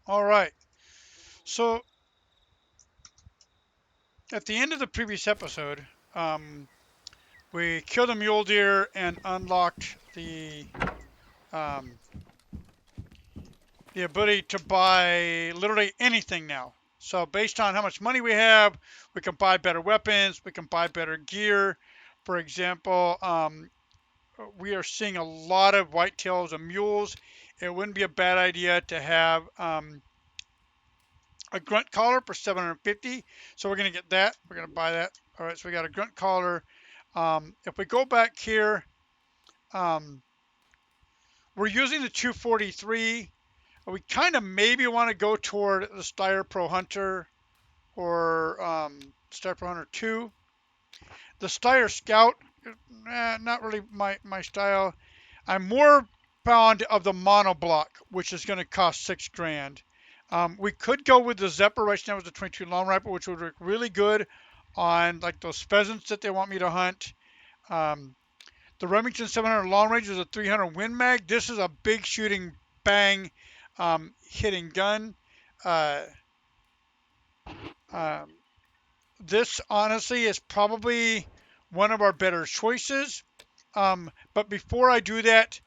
All right. So at the end of the previous episode, we killed a mule deer and unlocked um, the ability to buy literally anything now. So based on how much money we have, we can buy better weapons, we can buy better gear. For example, we are seeing a lot of whitetails and mules. It wouldn't be a bad idea to have a grunt collar for 750. So we're going to get that. We're going to buy that. All right, so we got a grunt collar. If we go back here, um, we're using the 243. We kind of maybe want to go toward the Steyr Pro Hunter or Steyr Pro Hunter 2. The Steyr Scout, not really my style. I'm more fond of the monoblock, which is going to cost 6 grand. We could go with the Zephyr right now with the 22 long rifle, which would work really good on like those pheasants that they want me to hunt. Um, the Remington 700 long range is a 300 Win Mag. This is a big shooting bang hitting gun. Uh, um, this honestly is probably one of our better choices. But before I do that,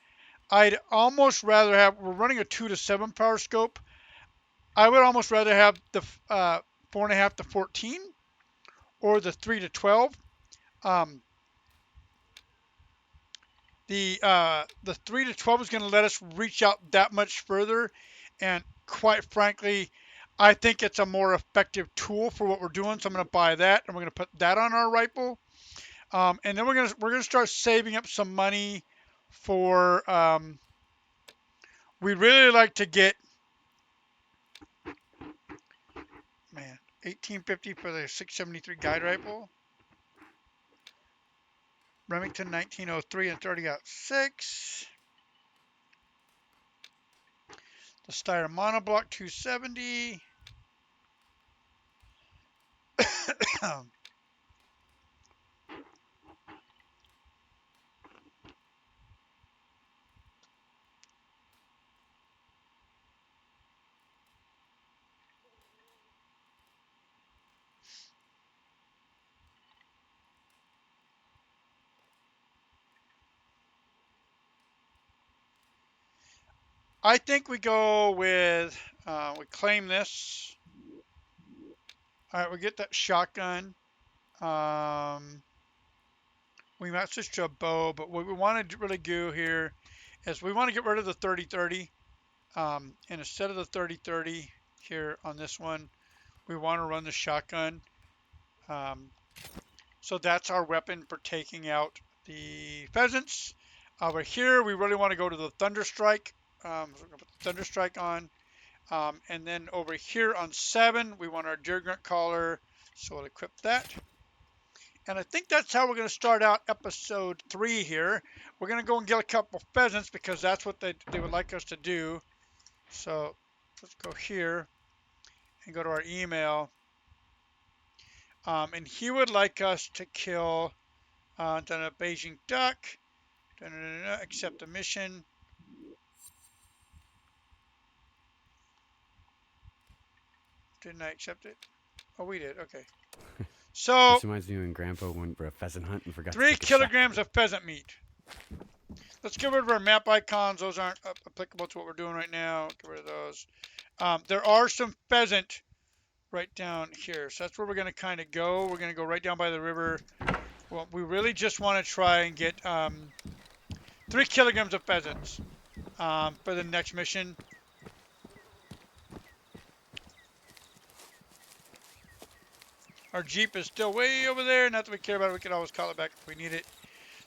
I'd almost rather have, we're running a 2 to 7 power scope. I would almost rather have the 4.5 to 14 or the 3 to 12. Um, the 3 to 12 is going to let us reach out that much further, and quite frankly, I think it's a more effective tool for what we're doing. So I'm going to buy that, and we're going to put that on our rifle, and then we're gonna start saving up some money for. We really like to get, man, 1850 for the 673 guide rifle. Remington 1903 and 30-06. The Steyr monoblock 270. I think we go with, we claim this. All right, we get that shotgun. Um, we might switch to a bow, but what we want to really do here is we want to get rid of the 30-30. And instead of the 30-30 here on this one, we want to run the shotgun. Um, so that's our weapon for taking out the pheasants. Over here, we really want to go to the Thunder Strike. So we're going to put the Thunder Strike on. And then over here on 7, we want our Deer Grunt Collar. So we'll equip that. And I think that's how we're going to start out episode 3 here. We're going to go and get a couple pheasants because that's what they would like us to do. So let's go here and go to our email. And he would like us to kill a Beijing duck. Accept the mission. Didn't I accept it? Oh, we did. Okay. So This reminds me when Grandpa went for a pheasant hunt and forgot to 3 take a kilograms shot. of pheasant meat. Let's get rid of our map icons. Those aren't applicable to what we're doing right now. Get rid of those. There are some pheasant right down here. So that's where we're going to kind of go. We're going to go right down by the river. Well, we really just want to try and get 3 kilograms of pheasants for the next mission. Our Jeep is still way over there. Not that we care about it. We can always call it back if we need it.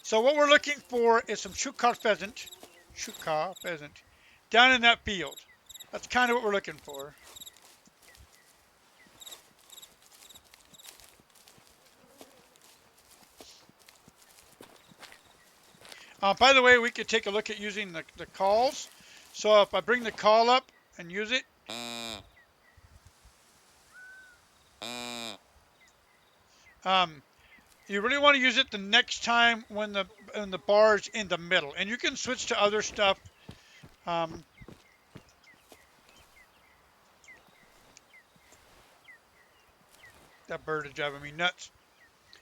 So what we're looking for is some Chukar pheasant. Chukar pheasant. Down in that field. That's kind of what we're looking for. By the way, we could take a look at using the calls. So if I bring the call up and use it. You really want to use it the next time when the bar's in the middle. And you can switch to other stuff. That bird is driving me nuts.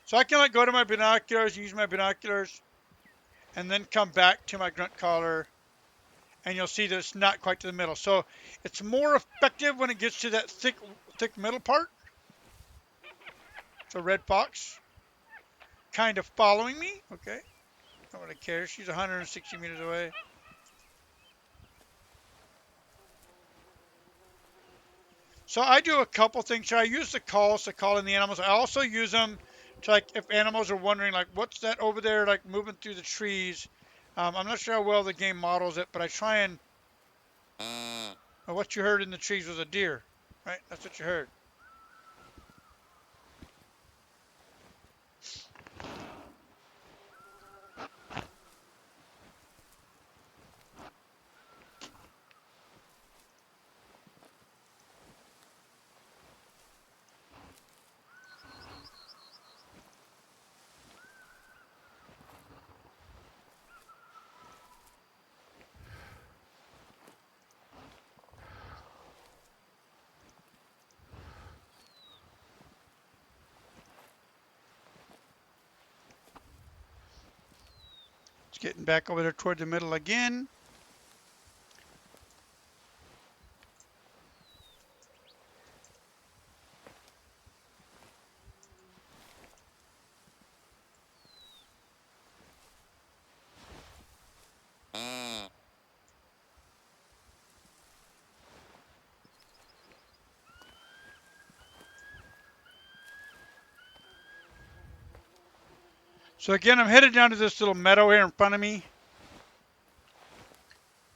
So I can like go to my binoculars, use my binoculars, and then come back to my grunt caller, and you'll see that it's not quite to the middle. So it's more effective when it gets to that thick middle part. So red fox, kind of following me. Okay, don't really care. She's 160 meters away. So I do a couple things here. I use the calls to call in the animals. I also use them to, like, if animals are wondering, like, what's that over there, like, moving through the trees. I'm not sure how well the game models it, but I try and, what you heard in the trees was a deer, right? That's what you heard. It's getting back over there toward the middle again. So again, I'm headed down to this little meadow here in front of me.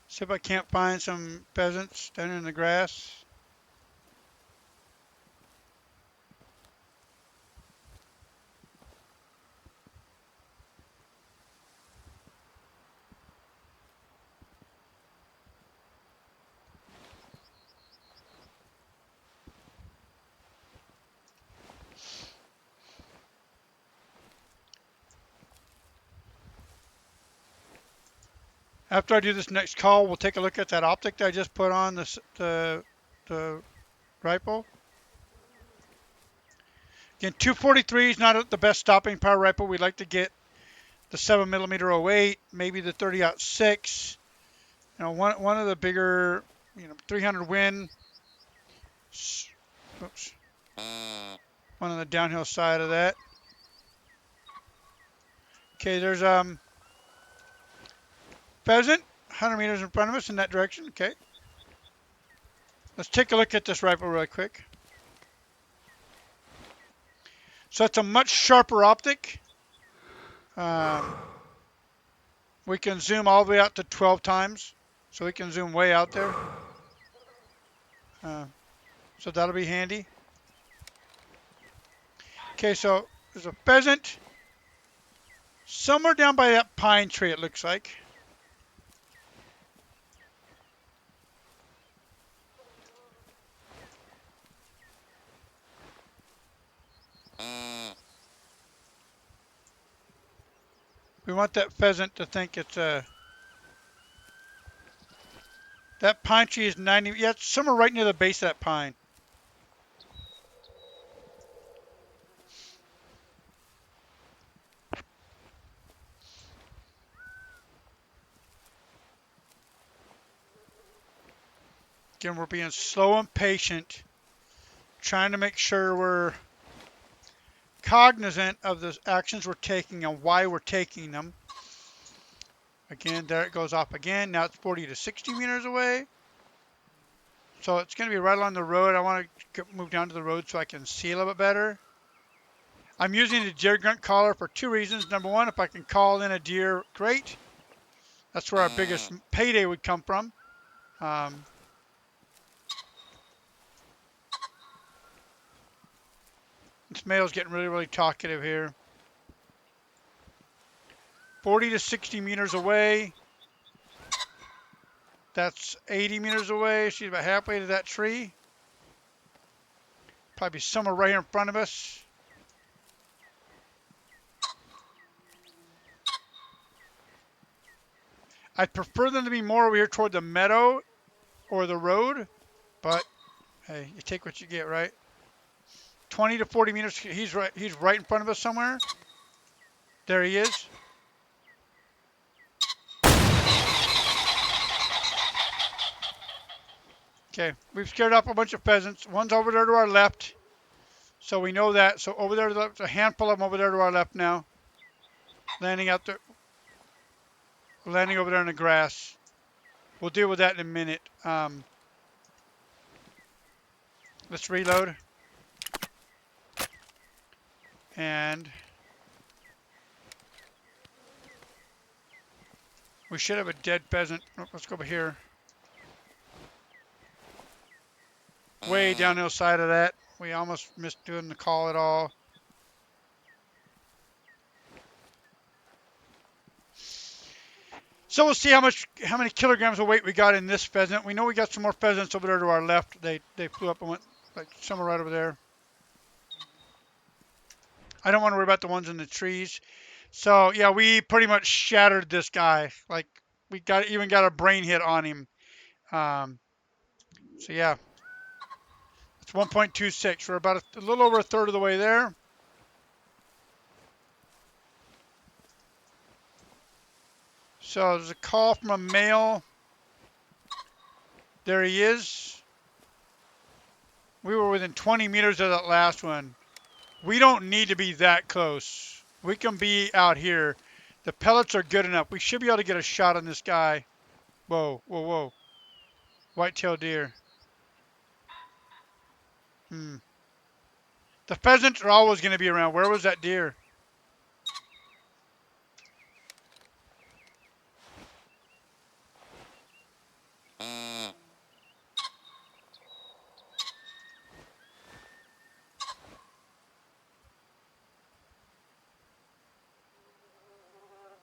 See if I can't find some pheasants down in the grass. After I do this next call, we'll take a look at that optic that I just put on the rifle. Again, 243 is not the best stopping power rifle. We like to get the 7mm 08, maybe the 30-06. You know, one of the bigger, 300 Win. Oops. One on the downhill side of that. Okay, there's pheasant, 100 meters in front of us in that direction. Okay. Let's take a look at this rifle really quick. So it's a much sharper optic. We can zoom all the way out to 12 times. So we can zoom way out there. So that'll be handy. Okay, so there's a pheasant somewhere down by that pine tree, it looks like. We want that pheasant to think it's a... That pine tree is 90... Yeah, it's somewhere right near the base of that pine. Again, we're being slow and patient, trying to make sure we're cognizant of the actions we're taking and why we're taking them. Again, there it goes off again. Now it's 40 to 60 meters away. So it's going to be right along the road. I want to move down to the road so I can see a little bit better. I'm using the deer grunt caller for two reasons. Number one, if I can call in a deer, great. That's where our biggest payday would come from. This male's getting really, really talkative here. 40 to 60 meters away. That's 80 meters away. She's about halfway to that tree. Probably somewhere right here in front of us. I'd prefer them to be more over here toward the meadow or the road, but hey, you take what you get, right? 20 to 40 meters. He's right in front of us somewhere. There he is. Okay, we've scared off a bunch of pheasants. One's over there to our left, so we know that. So over there, there's a handful of them over there to our left now, landing out there, landing over there in the grass. We'll deal with that in a minute. Let's reload. And we should have a dead pheasant. Oh, let's go over here. Way down the side of that. We almost missed doing the call at all. So we'll see how many kilograms of weight we got in this pheasant. We know we got some more pheasants over there to our left. They flew up and went like somewhere right over there. I don't want to worry about the ones in the trees. So yeah, we pretty much shattered this guy. Like we even got a brain hit on him. So yeah, it's 1.26. We're about a little over a third of the way there. So there's a call from a male. There he is. We were within 20 meters of that last one. We don't need to be that close. We can be out here. The pellets are good enough. We should be able to get a shot on this guy. Whoa, whoa, whoa. White-tailed deer. The pheasants are always going to be around. Where was that deer?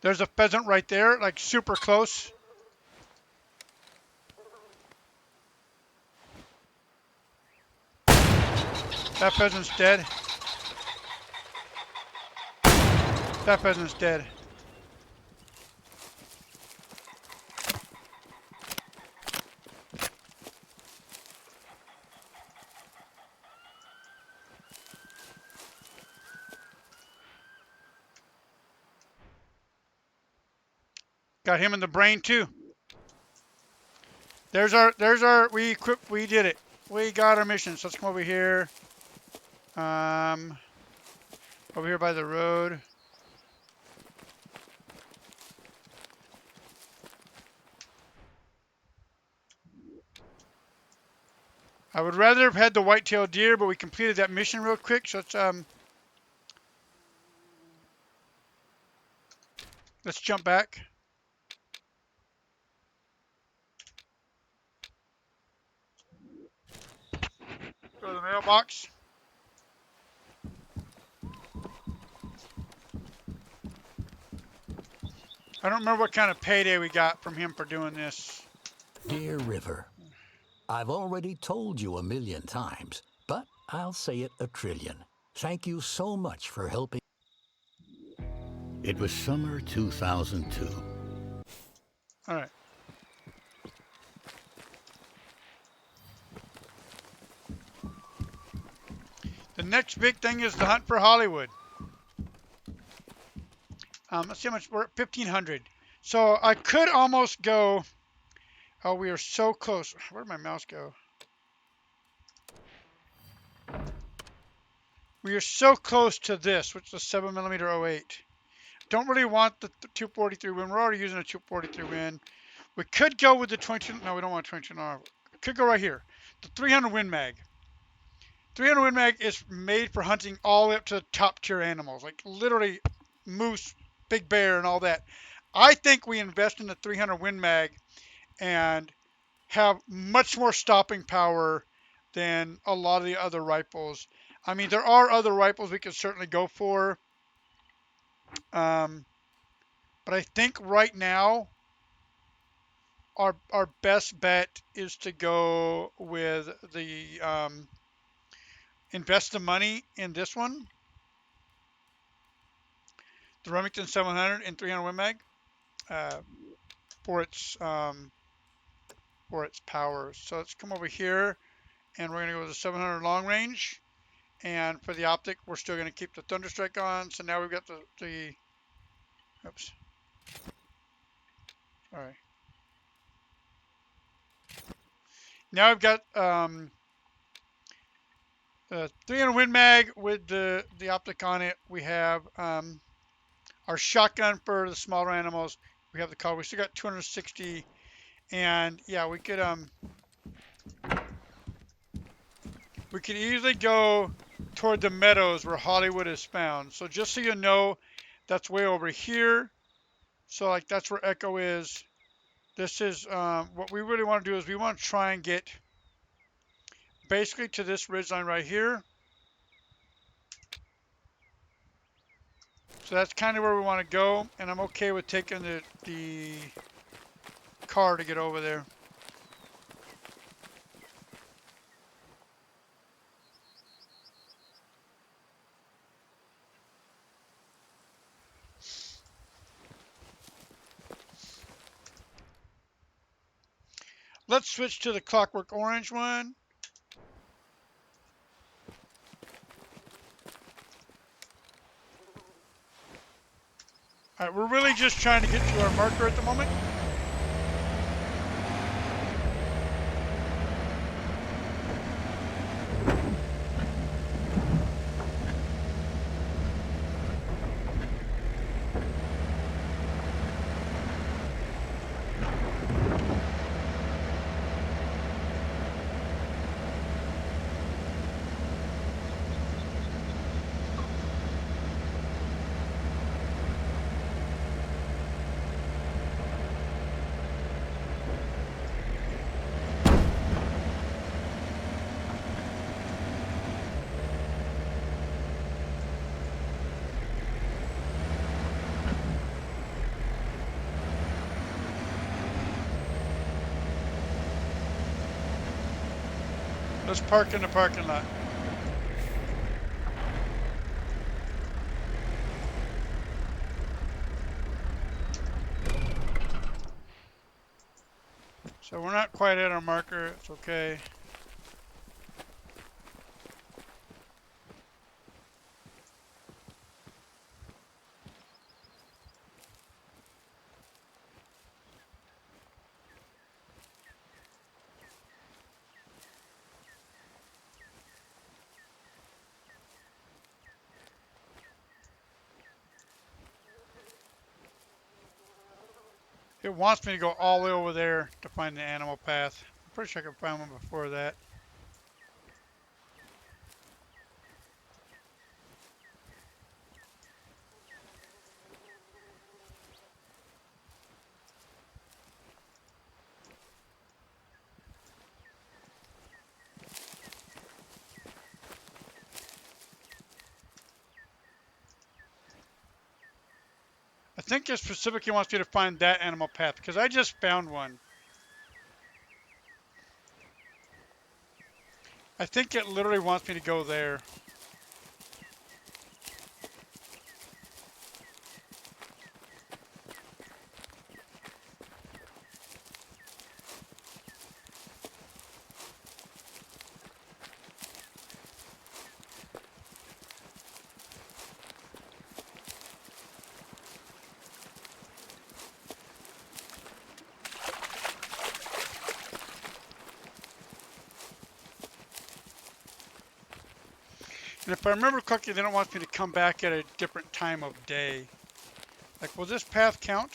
There's a pheasant right there, like super close. That pheasant's dead. That pheasant's dead. Got him in the brain too. We did it. We got our mission. So let's come over here. Over here by the road. I would rather have had the white-tailed deer, but we completed that mission real quick. So let's jump back. Go to the mailbox. I don't remember what kind of payday we got from him for doing this. Dear River, I've already told you 1,000,000 times, but I'll say it 1,000,000,000. Thank you so much for helping. It was summer 2002. All right. The next big thing is the hunt for Hollywood. Let's see how much we're at 1,500. So I could almost go. Oh, we are so close. Where did my mouse go? We are so close to this, which is a 7mm 08. Don't really want the 243 Win. We're already using a 243 Win. We could go with the 22. No, we don't want 22. No, we could go right here. The 300 Win Mag. 300 Win Mag is made for hunting all the way up to the top tier animals, like literally moose, big bear, and all that. I think we invest in the 300 Win Mag and have much more stopping power than a lot of the other rifles. I mean, there are other rifles we could certainly go for. But I think right now our best bet is to go with the invest the money in this one, the Remington 700 and 300 Win Mag, for its power. So let's come over here, and we're gonna go with the 700 long range, And for the optic, we're still going to keep the Thunderstrike on. So now we've got oops. Sorry. Now I've got 300 Win Mag with the optic on it. We have our shotgun for the smaller animals. We have the color. We still got 260, and yeah, we could easily go toward the meadows where Hollywood is found. So just so you know, that's way over here. So like that's where Echo is. This is what we really want to do is we want to try and get basically to this ridgeline right here. So that's kind of where we want to go, and I'm okay with taking the car to get over there. Let's switch to the Clockwork Orange one. All right, we're really just trying to get to our marker at the moment. Let's park in the parking lot. So we're not quite at our marker. It's okay. It wants me to go all the way over there to find the animal path. I'm pretty sure I can find one before that. I think it specifically wants me to find that animal path because I just found one. I think it literally wants me to go there. And if I remember correctly, then it wants me to come back at a different time of day. Like, will this path count?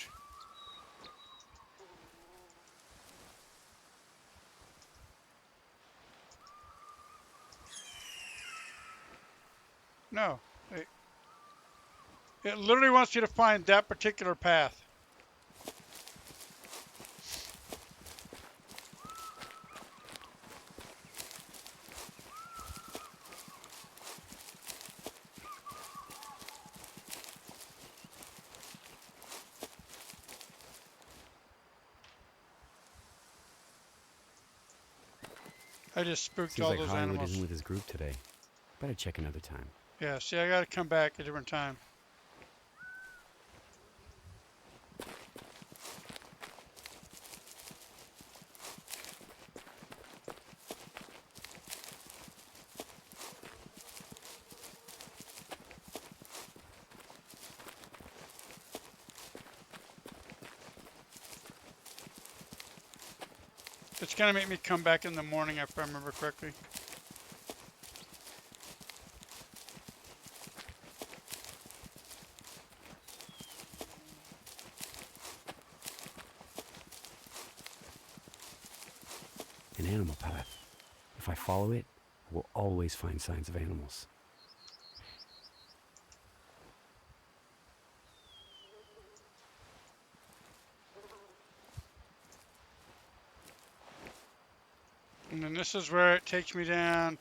No. It literally wants you to find that particular path. I just spooked Seems all like those Hollywood animals. isn't with his group today. Better check another time. Yeah, see, I gotta come back a different time. It's gonna make me come back in the morning if I remember correctly. An animal path. If I follow it, I will always find signs of animals. And then this is where it takes me down.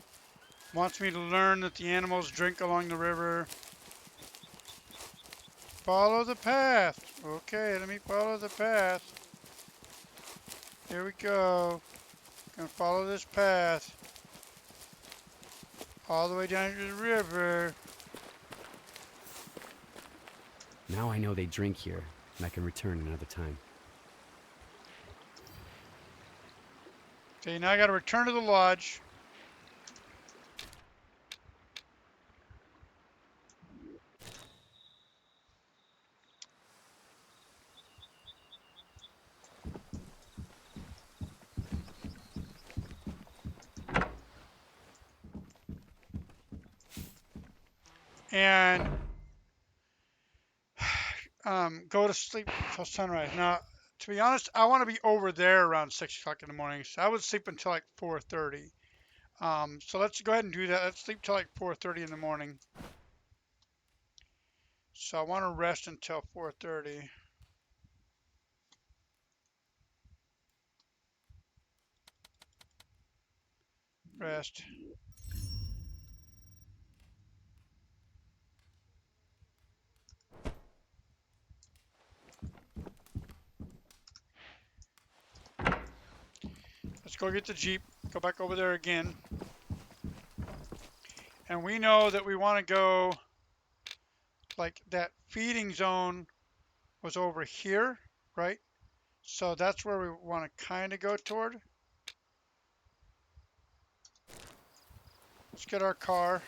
Wants me to learn that the animals drink along the river. Follow the path. Okay, let me follow the path. Here we go. Gonna follow this path. All the way down to the river. Now I know they drink here, and I can return another time. Okay, now I gotta return to the lodge. And go to sleep till sunrise. Now, to be honest, I want to be over there around 6 o'clock in the morning. So I would sleep until like 4:30. So let's go ahead and do that. Let's sleep till like 4:30 in the morning. So I want to rest until 4:30. Rest. Let's go get the Jeep. Go back over there again. And we know that we want to go, like that feeding zone was over here, right? So that's where we want to kind of go toward. Let's get our car.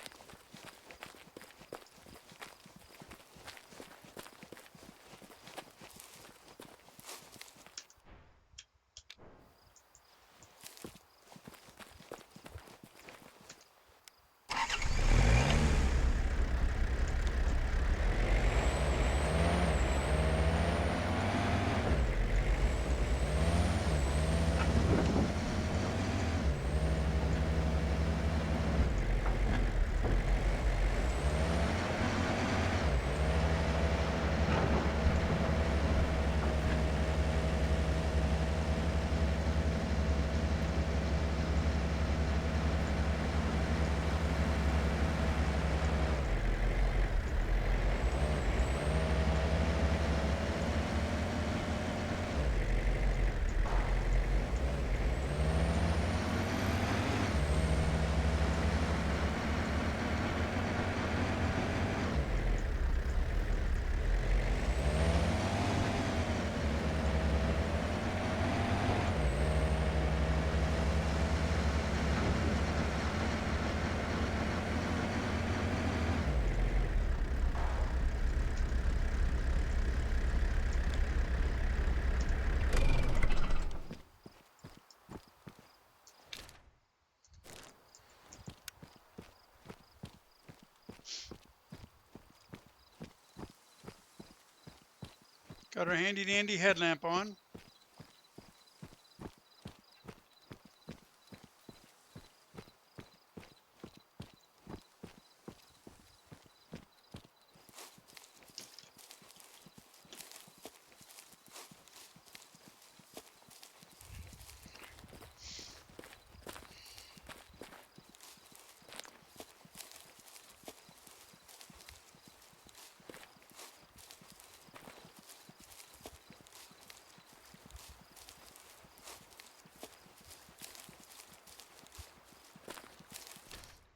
Got our handy dandy headlamp on.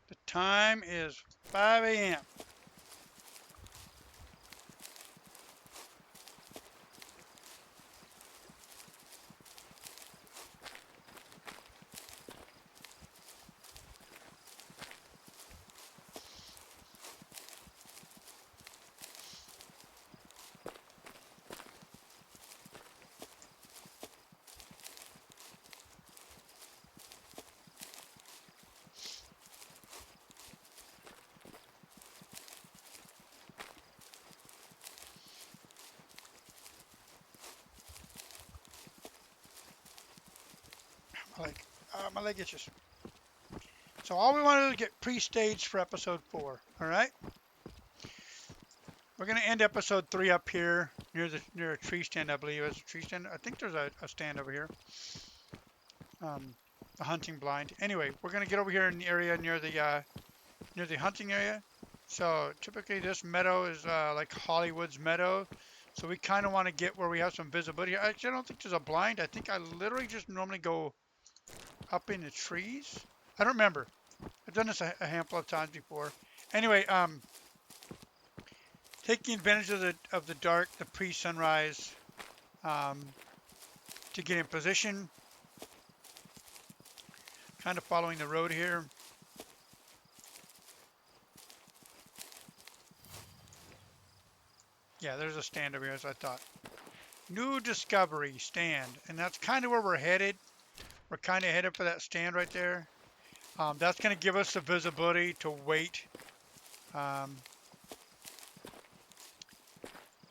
The time is 5 a.m. My leg itches. So all we want to do is get pre-staged for episode 4. All right. We're gonna end episode 3 up here near a tree stand, I believe. There's a tree stand. I think there's a stand over here. A hunting blind. Anyway, we're gonna get over here in the area near the hunting area. So typically this meadow is like Hollywood's meadow. So we kind of want to get where we have some visibility. Actually, I don't think there's a blind. I think I literally just normally go up in the trees. I don't remember. I've done this a handful of times before. Anyway, taking advantage of the dark, the pre-sunrise, to get in position. Kind of following the road here. Yeah, there's a stand over here, as I thought. New discovery stand, and that's kind of where we're headed. We're kind of headed for that stand right there. That's going to give us the visibility to wait. So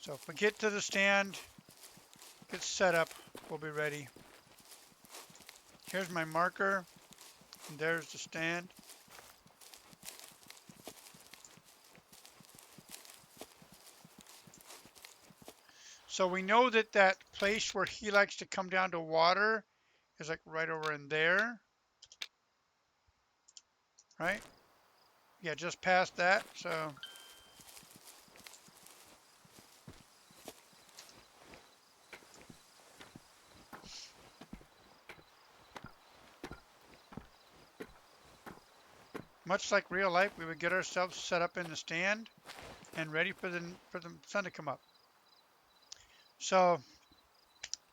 if we get to the stand, get set up, we'll be ready. Here's my marker, and there's the stand. So we know that that place where he likes to come down to water is like right over in there. Right? Yeah, just past that. So much like real life, we would get ourselves set up in the stand and ready for the sun to come up. So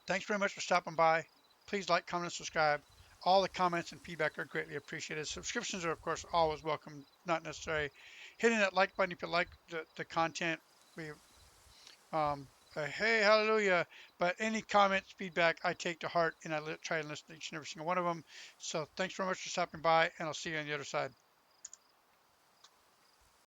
thanks very much for stopping by. Please like, comment, and subscribe. All the comments and feedback are greatly appreciated. Subscriptions are, of course, always welcome, not necessary. Hitting that like button if you like the content. We, hey, hallelujah. But any comments, feedback, I take to heart, and I try and listen to each and every single one of them. So thanks very much for stopping by, and I'll see you on the other side.